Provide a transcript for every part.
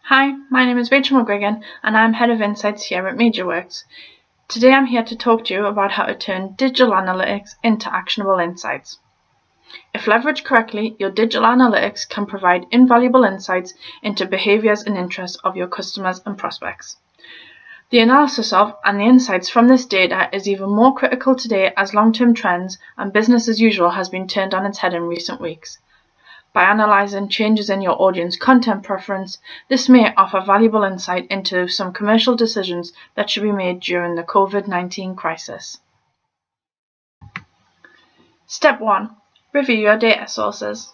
Hi, my name is Rachel McGuigan and I'm Head of Insights here at MediaWorks. Today I'm here to talk to you about how to turn digital analytics into actionable insights. If leveraged correctly, your digital analytics can provide invaluable insights into behaviours and interests of your customers and prospects. The analysis of and the insights from this data is even more critical today as long-term trends and business as usual has been turned on its head in recent weeks. By analysing changes in your audience content preference, this may offer valuable insight into some commercial decisions that should be made during the COVID-19 crisis. Step 1. Review your data sources.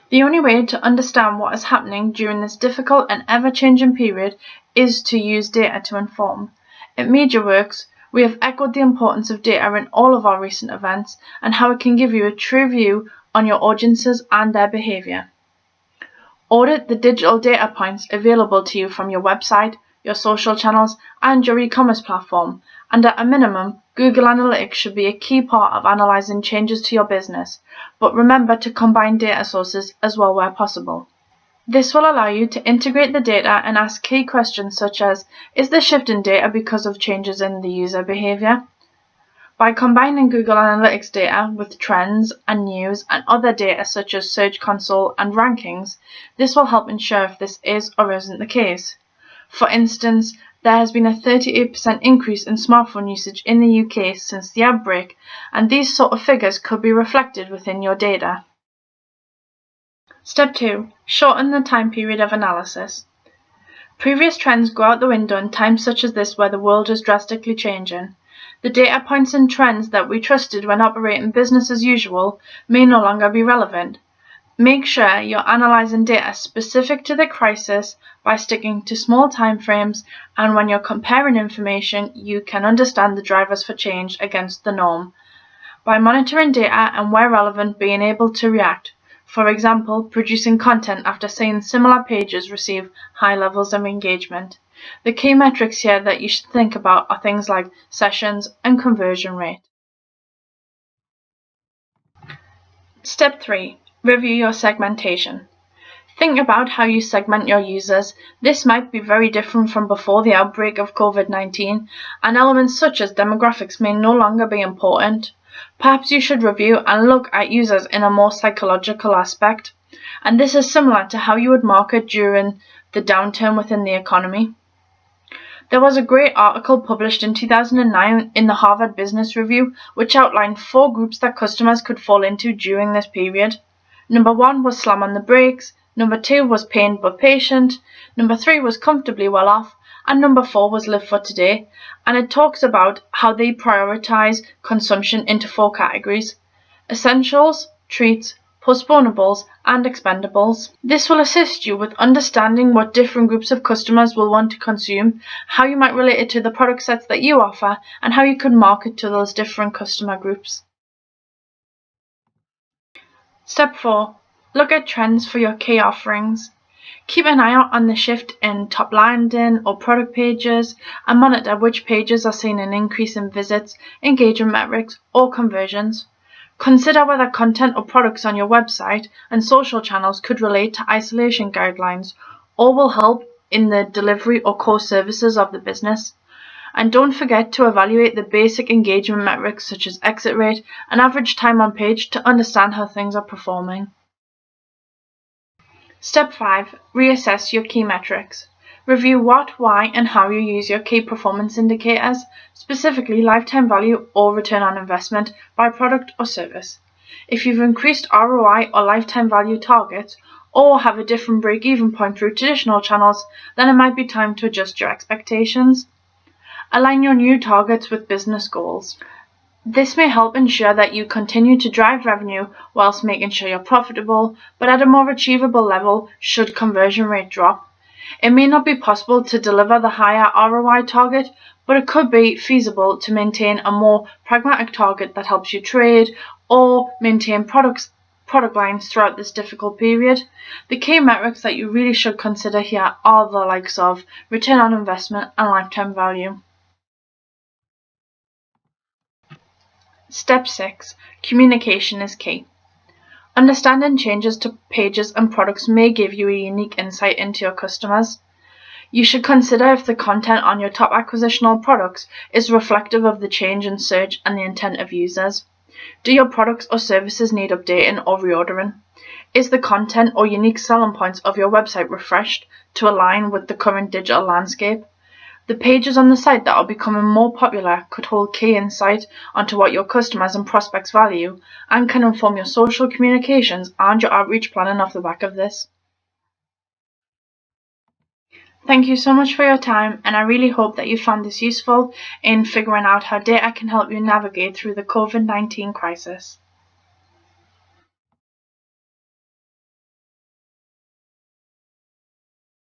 The only way to understand what is happening during this difficult and ever-changing period is to use data to inform. At MediaWorks, we have echoed the importance of data in all of our recent events and how it can give you a true view on your audiences and their behaviour. Audit the digital data points available to you from your website, your social channels and your e-commerce platform, and at a minimum, Google Analytics should be a key part of analysing changes to your business, but remember to combine data sources as well where possible. This will allow you to integrate the data and ask key questions such as, is the shift in data because of changes in the user behaviour? By combining Google Analytics data with trends and news and other data such as Search Console and rankings, this will help ensure if this is or isn't the case. For instance, there has been a 38% increase in smartphone usage in the UK since the outbreak, and these sort of figures could be reflected within your data. Step 2. Shorten the time period of analysis. Previous trends go out the window in times such as this where the world is drastically changing. The data points and trends that we trusted when operating business as usual may no longer be relevant. Make sure you're analysing data specific to the crisis by sticking to small timeframes, and when you're comparing information, you can understand the drivers for change against the norm. By monitoring data and where relevant, being able to react. For example, producing content after seeing similar pages receive high levels of engagement. The key metrics here that you should think about are things like sessions and conversion rate. Step 3. Review your segmentation. Think about how you segment your users. This might be very different from before the outbreak of COVID-19, and elements such as demographics may no longer be important. Perhaps you should review and look at users in a more psychological aspect, and this is similar to how you would market during the downturn within the economy. There was a great article published in 2009 in the Harvard Business Review which outlined 4 groups that customers could fall into during this period. Number 1 was slam on the brakes, number 2 was pained but patient, number 3 was comfortably well off, and number 4 was live for today, and it talks about how they prioritise consumption into 4 categories: essentials, treats, postponables and expendables. This will assist you with understanding what different groups of customers will want to consume, how you might relate it to the product sets that you offer, and how you could market to those different customer groups. Step 4. Look at trends for your key offerings. Keep an eye out on the shift in top landing or product pages and monitor which pages are seeing an increase in visits, engagement metrics or conversions. Consider whether content or products on your website and social channels could relate to isolation guidelines or will help in the delivery or core services of the business. And don't forget to evaluate the basic engagement metrics such as exit rate and average time on page to understand how things are performing. Step 5. Reassess your key metrics. Review what, why, and how you use your key performance indicators, specifically lifetime value or return on investment by product or service. If you've increased ROI or lifetime value targets, or have a different break-even point through traditional channels, then it might be time to adjust your expectations. Align your new targets with business goals. This may help ensure that you continue to drive revenue whilst making sure you're profitable, but at a more achievable level should conversion rate drop. It may not be possible to deliver the higher ROI target, but it could be feasible to maintain a more pragmatic target that helps you trade or maintain product lines throughout this difficult period. The key metrics that you really should consider here are the likes of return on investment and lifetime value. Step 6. Communication is key. Understanding changes to pages and products may give you a unique insight into your customers. You should consider if the content on your top acquisitional products is reflective of the change in search and the intent of users. Do your products or services need updating or reordering? Is the content or unique selling points of your website refreshed to align with the current digital landscape? The pages on the site that are becoming more popular could hold key insight onto what your customers and prospects value and can inform your social communications and your outreach planning off the back of this. Thank you so much for your time, and I really hope that you found this useful in figuring out how data can help you navigate through the COVID-19 crisis.